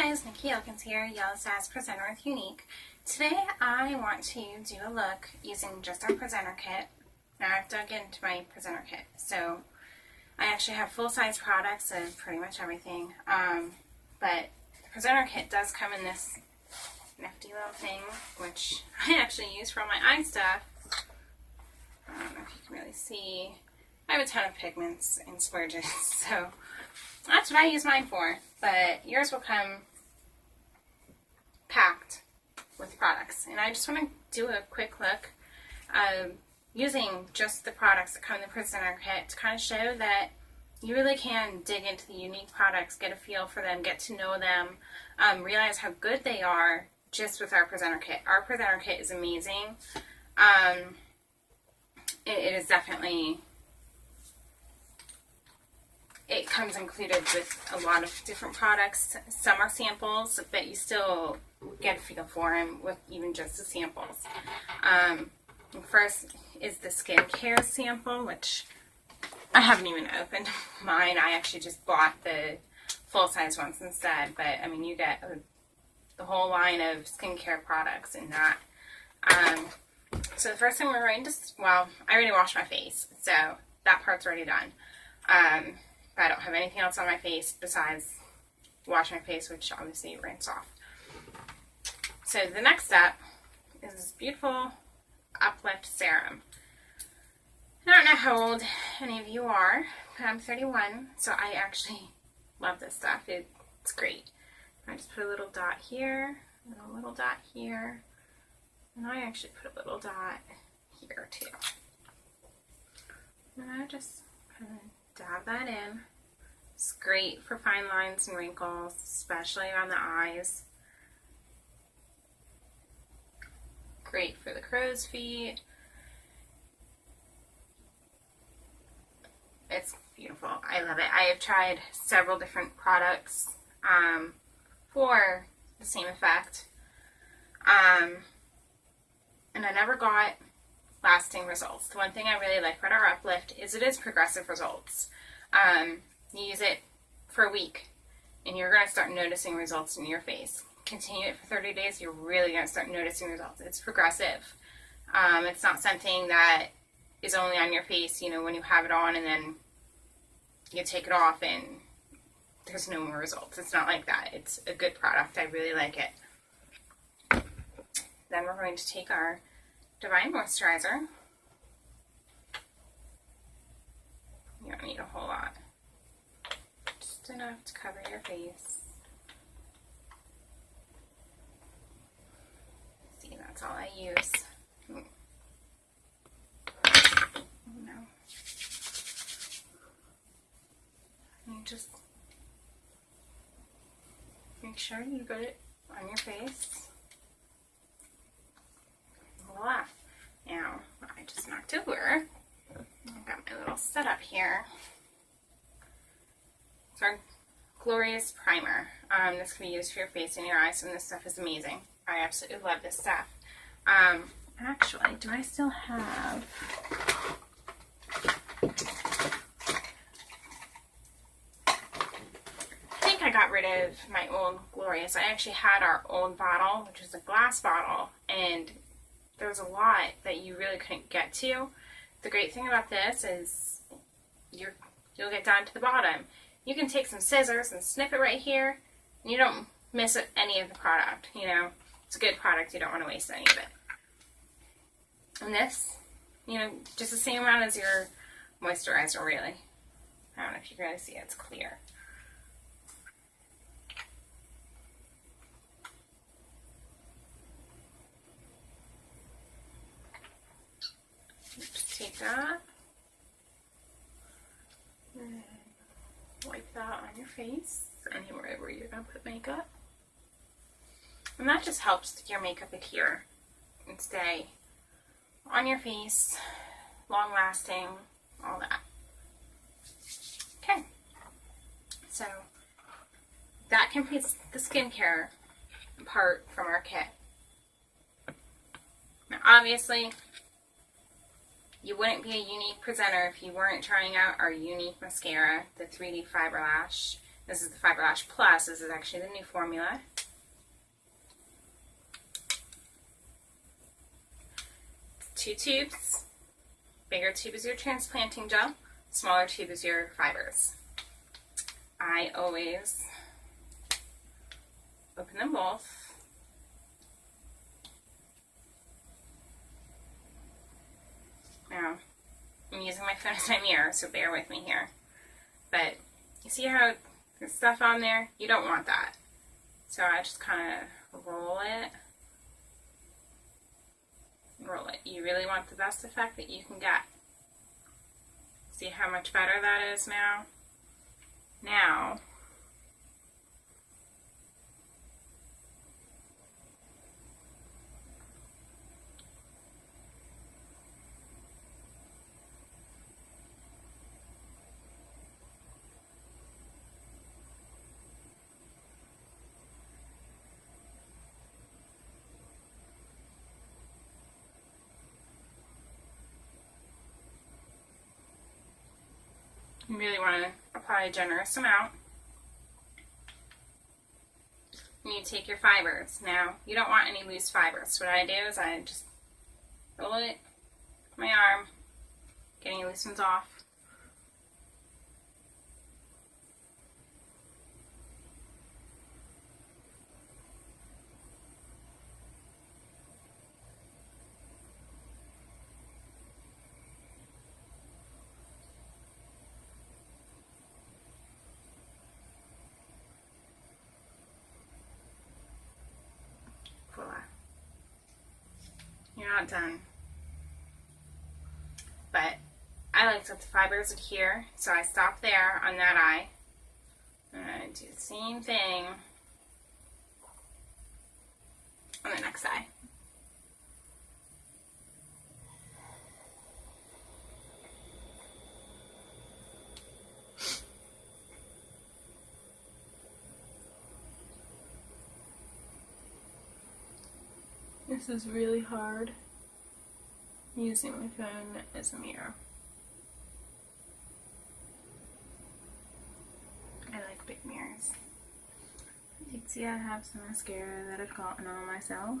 guys, Nikki Elkins here, Yellow's As Presenter with Younique. Today I want to do a look using just our presenter kit. Now I've dug into my presenter kit, so I actually have full-size products of pretty much everything, but the presenter kit does come in this nifty little thing, which I actually use for all my eye stuff. I don't know if you can really see. I have a ton of pigments and Splurges, so that's what I use mine for, but yours will come packed with products. And I just want to do a quick look using just the products that come in the presenter kit to kind of show that you really can dig into the Younique products, get a feel for them, get to know them, realize how good they are just with our presenter kit. Our presenter kit is amazing. It is definitely... It comes included with a lot of different products. Some are samples, but you still get a feel for them with even just the samples. First is the skincare sample, which I haven't even opened mine. I actually just bought the full-size ones instead, but I mean, you get the whole line of skincare products in that. So the first thing we're going to, well, I already washed my face, so that part's already done. I don't have anything else on my face besides wash my face, which obviously rinse off. So the next step is this beautiful Uplift Serum. I don't know how old any of you are, but I'm 31, so I actually love this stuff. It's great. I just put a little dot here, and a little dot here, and I actually put a little dot here too. And I just kind of dab that in. It's great for fine lines and wrinkles, especially on the eyes. Great for the crow's feet. It's beautiful. I love it. I have tried several different products for the same effect. And I never got lasting results. The one thing I really like about our Uplift is it is progressive results. You use it for a week and you're going to start noticing results in your face. Continue it for 30 days, you're really going to start noticing results. It's progressive. It's not something that is only on your face, you know, when you have it on and then you take it off and there's no more results. It's not like that. It's a good product. I really like it. Then we're going to take our Divine Moisturizer. You don't need a whole lot. Just enough to cover your face. See, that's all I use. Oh no. You just make sure you get it on your face. Voila. Now, I just knocked over. I've got my little setup here. It's our glorious primer. This can be used for your face and your eyes, and this stuff is amazing. I absolutely love this stuff. Actually, do I still have... I think I got rid of my old Glorious. I actually had our old bottle, which is a glass bottle, and there was a lot that you really couldn't get to. The great thing about this is you'll get down to the bottom. You can take some scissors and snip it right here, and you don't miss any of the product. You know, it's a good product. You don't want to waste any of it. And this, you know, just the same amount as your moisturizer, really. I don't know if you can really see it. It's clear. Just take that. And wipe that on your face, anywhere where you're going to put makeup. And that just helps your makeup adhere and stay on your face, long lasting, all that. Okay, so that completes the skincare part from our kit. Now obviously, you wouldn't be a Younique presenter if you weren't trying out our Younique mascara, the 3D Fiber Lash. This is the Fiber Lash Plus. This is actually the new formula. Two tubes. Bigger tube is your transplanting gel. Smaller tube is your fibers. I always open them both. Now, I'm using my phone as my mirror, so bear with me here. But you see how there's stuff on there? You don't want that. So I just kind of roll it. Roll it. You really want the best effect that you can get. See how much better that is now? Now, you really want to apply a generous amount. And you take your fibers. Now, you don't want any loose fibers. So what I do is I just roll it with my arm, get any loose ones off. You're not done. But I like to let the fibers adhere, so I stop there on that eye. And I do the same thing on the next eye. This is really hard, using my phone as a mirror. I like big mirrors. You can see I have some mascara that I've gotten on myself.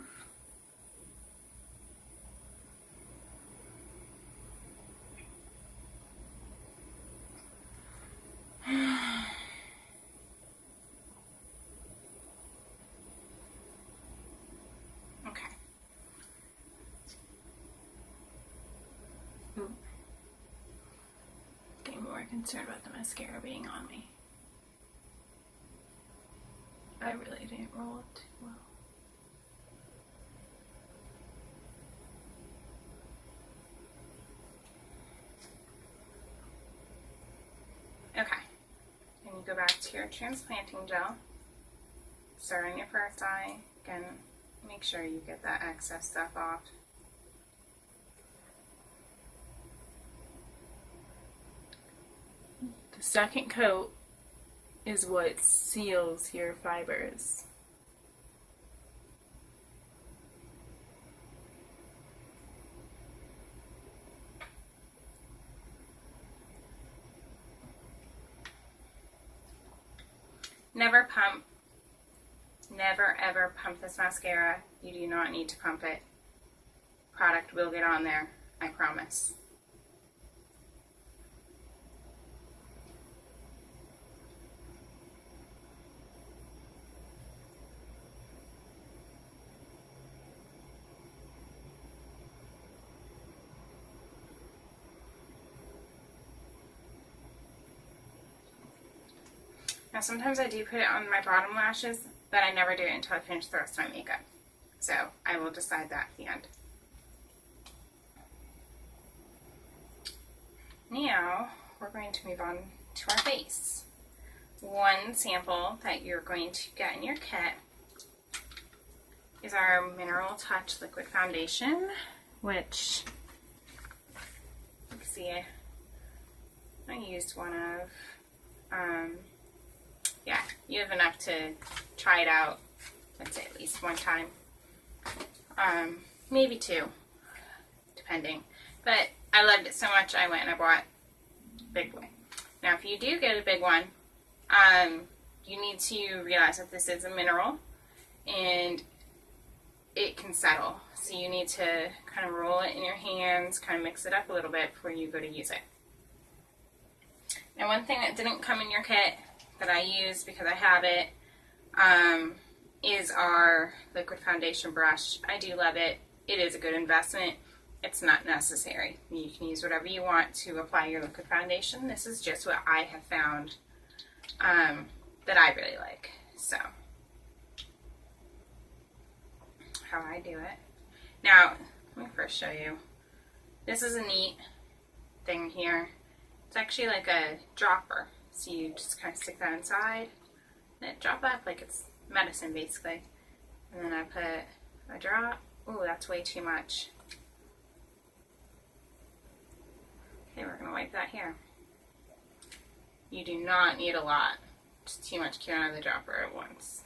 Getting more concerned about the mascara being on me. I really didn't roll it too well. Okay, and you go back to your transplanting gel. Start on your first eye. Again, make sure you get that excess stuff off. The second coat is what seals your fibers. Never pump. Never ever pump this mascara. You do not need to pump it. Product will get on there, I promise. Now sometimes I do put it on my bottom lashes, but I never do it until I finish the rest of my makeup. So I will decide that at the end. Now we're going to move on to our face. One sample that you're going to get in your kit is our Mineral Touch Liquid Foundation, which, you can see I used one of. Yeah, you have enough to try it out, I'd say at least one time. Maybe two, depending. But I loved it so much I went and I bought a big boy. Now if you do get a big one, you need to realize that this is a mineral and it can settle. So you need to kind of roll it in your hands, kind of mix it up a little bit before you go to use it. Now, one thing that didn't come in your kit that I use because I have it is our liquid foundation brush. I do love it. It is a good investment. It's not necessary. You can use whatever you want to apply your liquid foundation. This is just what I have found that I really like. So, how I do it. Now, let me first show you. This is a neat thing here. It's actually like a dropper. So you just kind of stick that inside and it drop up like it's medicine basically. And then I put a drop. Ooh, that's way too much. Okay, we're going to wipe that here. You do not need a lot. Just too much came out of the dropper at once.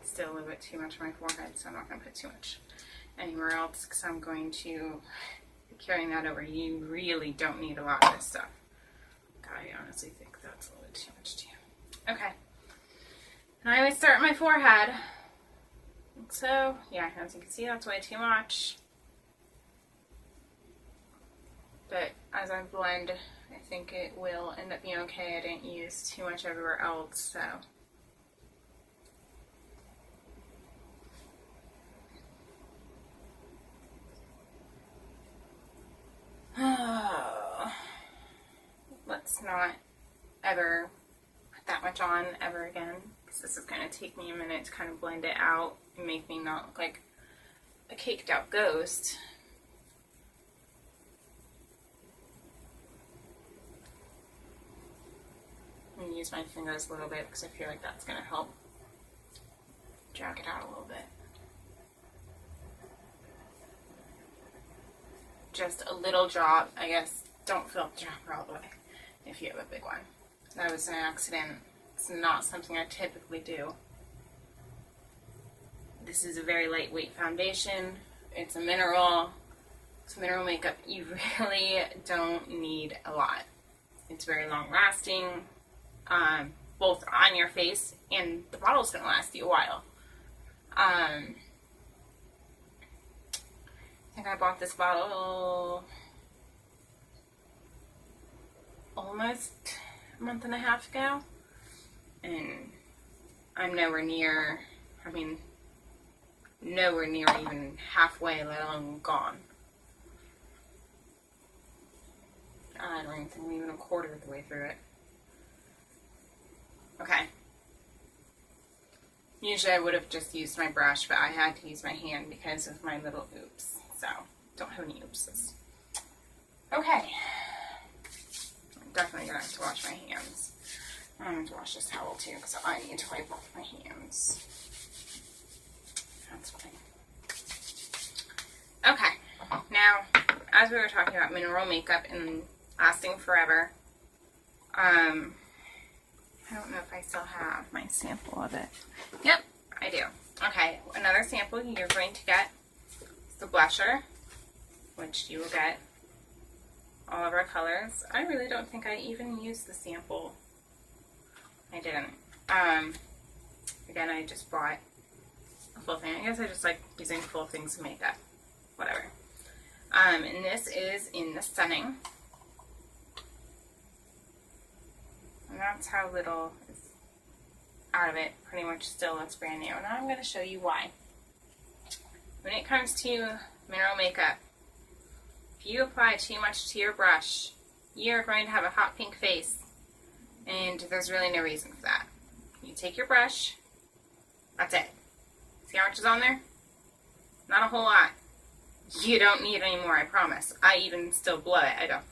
Still a little bit too much on my forehead, so I'm not going to put too much anywhere else because I'm going to be carrying that over. You really don't need a lot of this stuff. God, I honestly think that's a little bit too much too. Okay. And I always start at my forehead. So, yeah, as you can see, that's way too much. But as I blend, I think it will end up being okay. I didn't use too much everywhere else, so. Let's not ever put that much on ever again, because this is going to take me a minute to kind of blend it out and make me not look like a caked out ghost. I'm going to use my fingers a little bit because I feel like that's going to help drag it out a little bit. Just a little drop, I guess. Don't fill the dropper all the way if you have a big one. That was an accident. It's not something I typically do. This is a very lightweight foundation. It's a mineral. It's mineral makeup. You really don't need a lot. It's very long lasting, both on your face, and the bottle's going to last you a while. I think I bought this bottle almost a month and a half ago, and I'm nowhere near even halfway, let alone gone. I don't even think I'm even a quarter of the way through it. Okay. Usually I would have just used my brush, but I had to use my hand because of my little oops. So, don't have any oopses. Okay. I'm definitely going to have to wash my hands. I'm going to wash this towel too, because I need to wipe off my hands. That's fine. Okay. Now, as we were talking about mineral makeup and lasting forever, I don't know if I still have my sample of it. Yep, I do. Okay, another sample you're going to get is the blusher, which you will get all of our colors. I really don't think I even used the sample. I didn't. Again, I just bought a full thing. I guess I just like using full things of makeup. Whatever. And this is in the Stunning. And that's how little is out of it. Pretty much still looks brand new. And I'm going to show you why. When it comes to mineral makeup, if you apply too much to your brush, you're going to have a hot pink face. And there's really no reason for that. You take your brush, that's it. See how much is on there? Not a whole lot. You don't need any more, I promise. I even still blow it. I don't.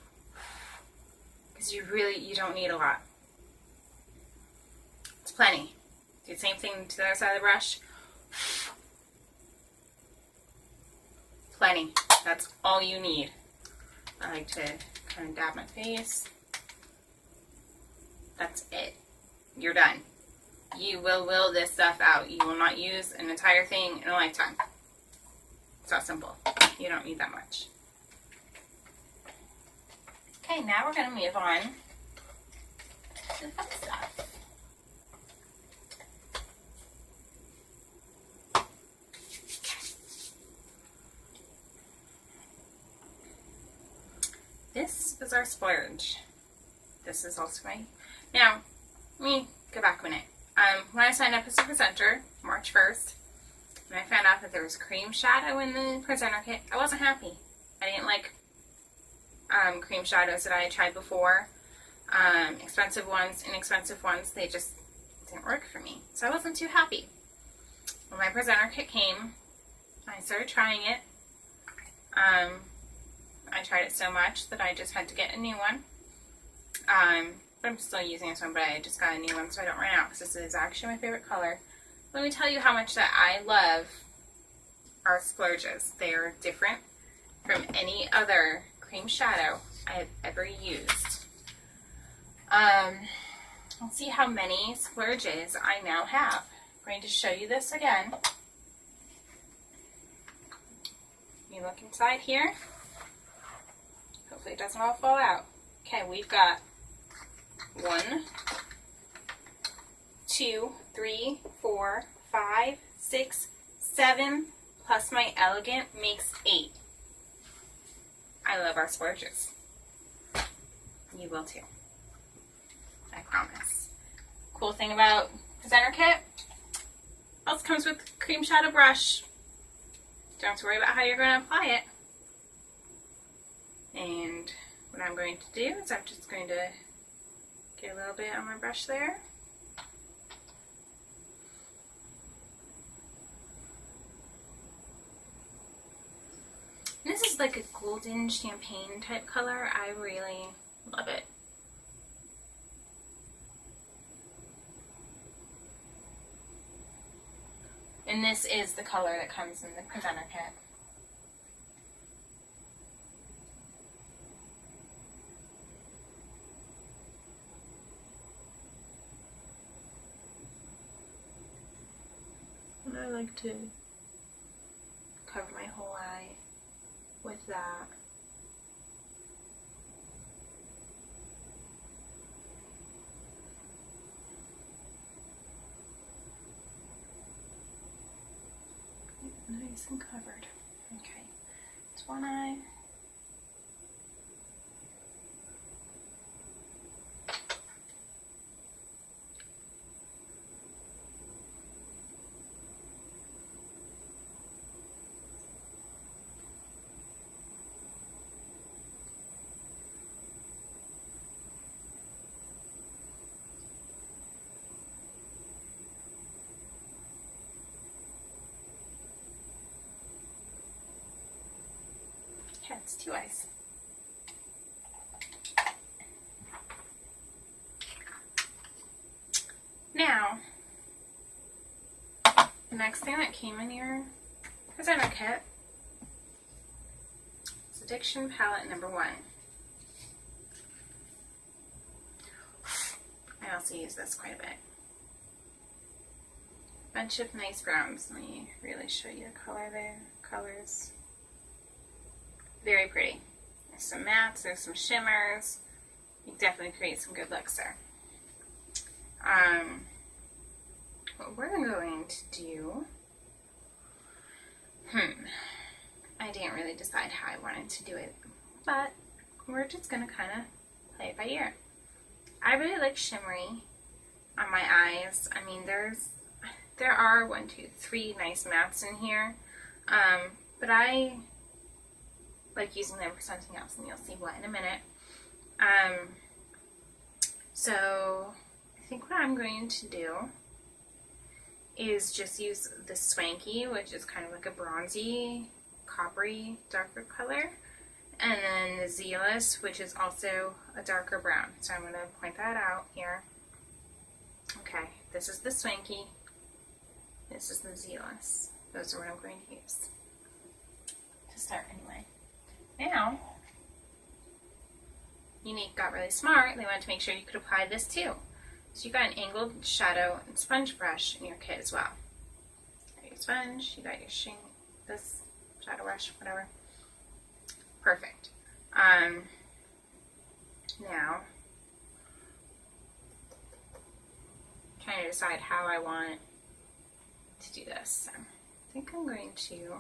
Because you don't need a lot. It's plenty. Do the same thing to the other side of the brush. Plenty. That's all you need. I like to kind of dab my face. That's it. You're done. You will this stuff out. You will not use an entire thing in a lifetime. It's that simple. You don't need that much. Okay, now we're going to move on the fun stuff. This is our Splurge. This is also my... Now, let me go back a minute. When I signed up as a presenter, March 1st, and I found out that there was cream shadow in the presenter kit, I wasn't happy. I didn't like cream shadows that I had tried before. Expensive ones, inexpensive ones, they just didn't work for me. So I wasn't too happy. When my presenter kit came, I started trying it. I tried it so much that I just had to get a new one. But I'm still using this one, but I just got a new one so I don't run out, because this is actually my favorite color. Let me tell you how much that I love our Splurges. They are different from any other cream shadow I have ever used. Let's see how many Splurges I now have. I'm going to show you this again. You look inside here. Hopefully it doesn't all fall out. Okay, we've got 1, 2, 3, 4, 5, 6, 7, plus my Elegant makes 8. I love our Splurges. You will too. I promise. Cool thing about presenter kit, also comes with cream shadow brush. Don't have to worry about how you're going to apply it. And what I'm going to do is I'm just going to get a little bit on my brush there. And this is like a golden champagne type color. I really love it. And this is the color that comes in the presenter kit. And I like to cover my whole eye with that. Nice and covered. Okay, it's one eye. Okay, it's 2 eyes. Now, the next thing that came in your presenter kit is Addiction Palette number 1. I also use this quite a bit. Bunch of nice browns. Let me really show you the color there. Colors. Very pretty. There's some mattes, there's some shimmers. You definitely create some good looks there. What we're going to do, I didn't really decide how I wanted to do it, but we're just going to kind of play it by ear. I really like shimmery on my eyes. I mean, there are 1, 2, 3 nice mattes in here, but I like using them for something else, and you'll see what in a minute. So I think what I'm going to do is just use the Swanky, which is kind of like a bronzy, coppery, darker color, and then the Zealous, which is also a darker brown. So I'm going to point that out here. Okay, this is the Swanky, this is the Zealous. Those are what I'm going to use to start anyway. Now, Younique got really smart. They wanted to make sure you could apply this too. So you got an angled shadow and sponge brush in your kit as well. You got your sponge, you got your this shadow brush, whatever. Perfect. Now, trying to decide how I want to do this. So I think I'm going to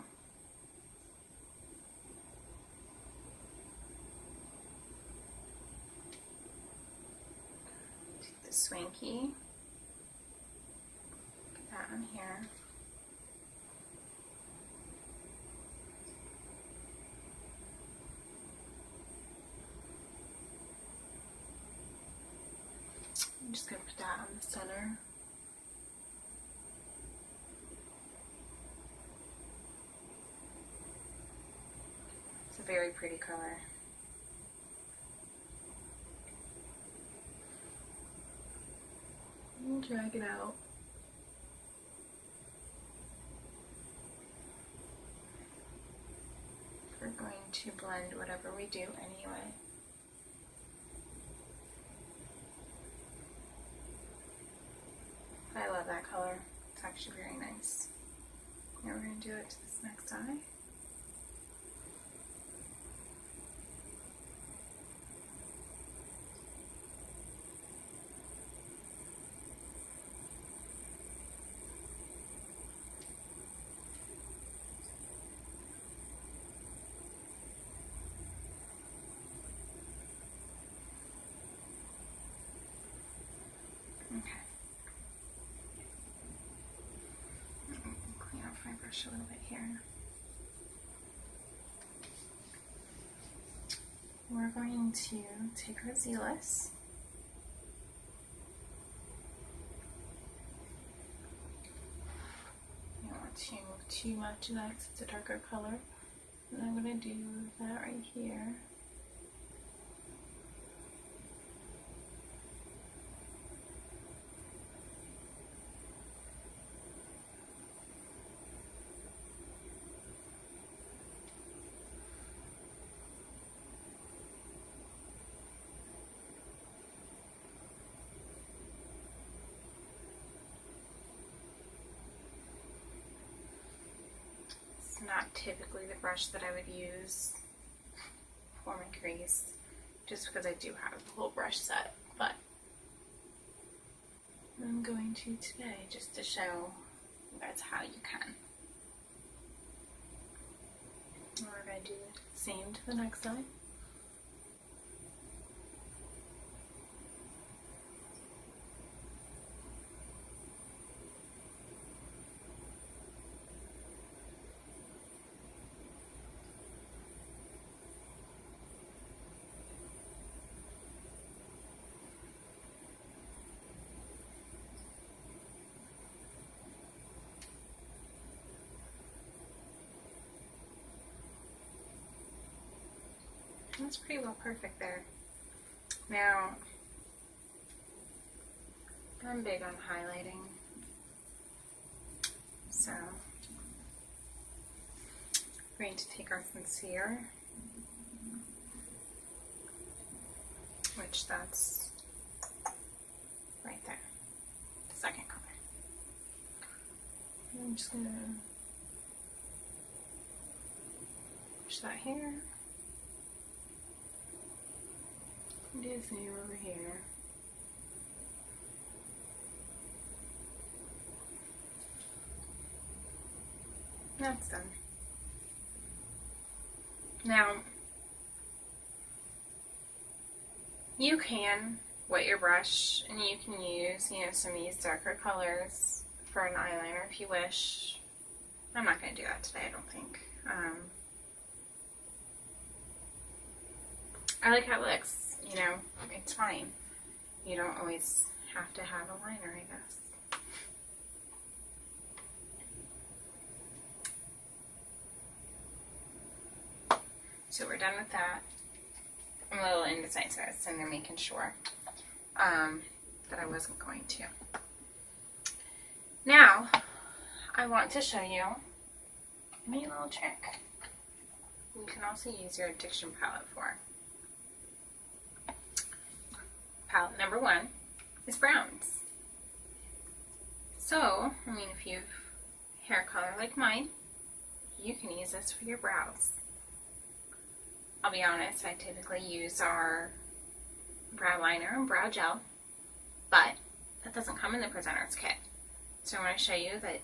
take the Swanky, put that on here. I'm just going to put that on the center. It's a very pretty color. We'll drag it out. We're going to blend whatever we do anyway. I love that color. It's actually very nice. Now we're going to do it to this next eye. Okay. Clean off my brush a little bit here. We're going to take our Zealous. You don't want to move too much of that because it's a darker color. And I'm going to do that right here. Not typically the brush that I would use for my crease, just because I do have the whole brush set, but I'm going to today just to show you guys how you can. And we're going to do the same to the next side. That's pretty well perfect there. Now, I'm big on highlighting, so I'm going to take our concealer, which that's right there, the second color. And I'm just going to push that here. Do the same over here. That's done. Now, you can wet your brush and you can use, some of these darker colors for an eyeliner if you wish. I'm not going to do that today, I don't think. I like how it looks. It's fine. You don't always have to have a liner, I guess. So we're done with that. I'm a little indecisive, so I was sitting there making sure that I wasn't going to. Now, I want to show you a neat little trick you can also use your addiction palette for. Palette number 1 is browns. So, if you have hair color like mine, you can use this for your brows. I'll be honest, I typically use our brow liner and brow gel, but that doesn't come in the presenter's kit. So I want to show you that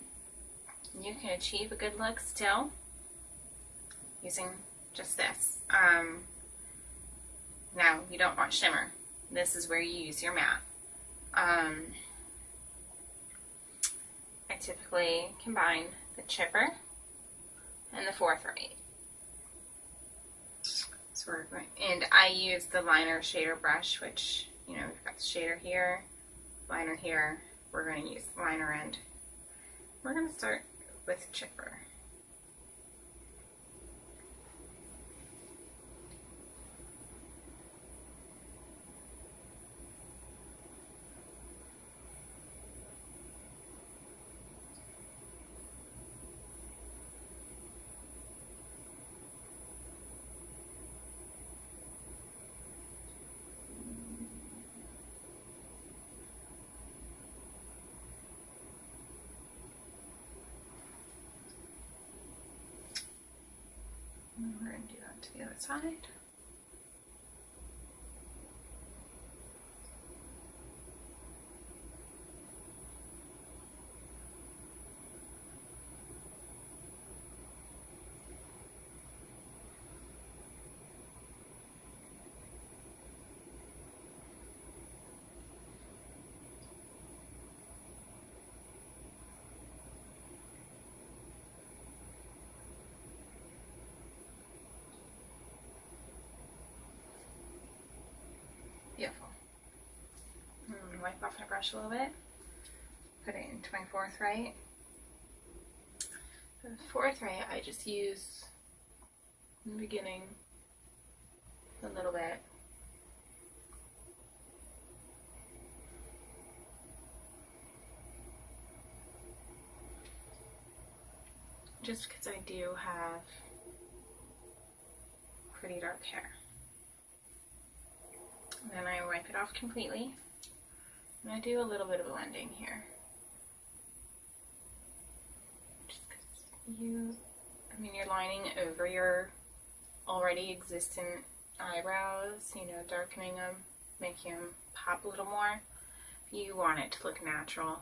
you can achieve a good look still using just this. Now, you don't want shimmer. This is where you use your matte. I typically combine the chipper and the Forthright. So we're going, and I use the liner shader brush, which, you know, we've got the shader here, liner here. We're going to use the liner end. We're going to start with chipper. And we're going to do that to the other side. Beautiful. Wipe off my brush a little bit. Put it into my Forthright. For the Forthright, I just use in the beginning a little bit. Just because I do have pretty dark hair. And then I wipe it off completely. And I do a little bit of blending here. Just because you're lining over your already existent eyebrows, you know, darkening them, making them pop a little more. You want it to look natural.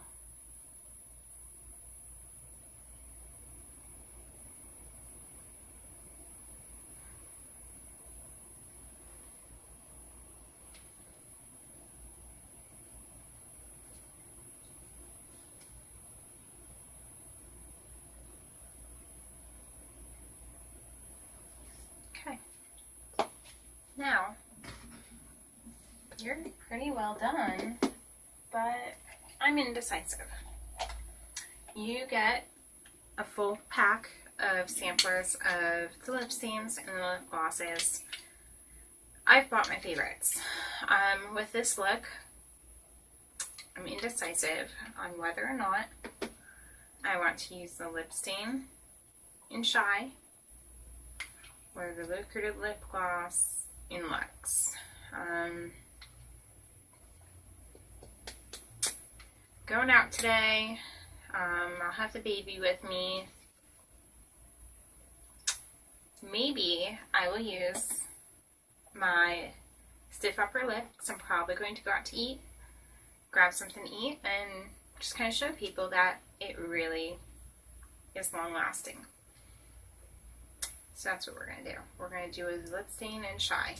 Okay, now you're pretty well done, but I'm indecisive. You get a full pack of samplers of the lip stains and the lip glosses. I've bought my favorites. With this look, I'm indecisive on whether or not I want to use the lip stain in Shy or the lucrative lip gloss in Luxe. Going out today, I'll have the baby with me. Maybe I will use my stiff upper lip because I'm probably going to go out to eat, grab something to eat, and just kind of show people that it really is long lasting. So that's what we're going to do. We're going to do a lip stain and Shy.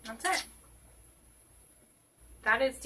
That's it. That is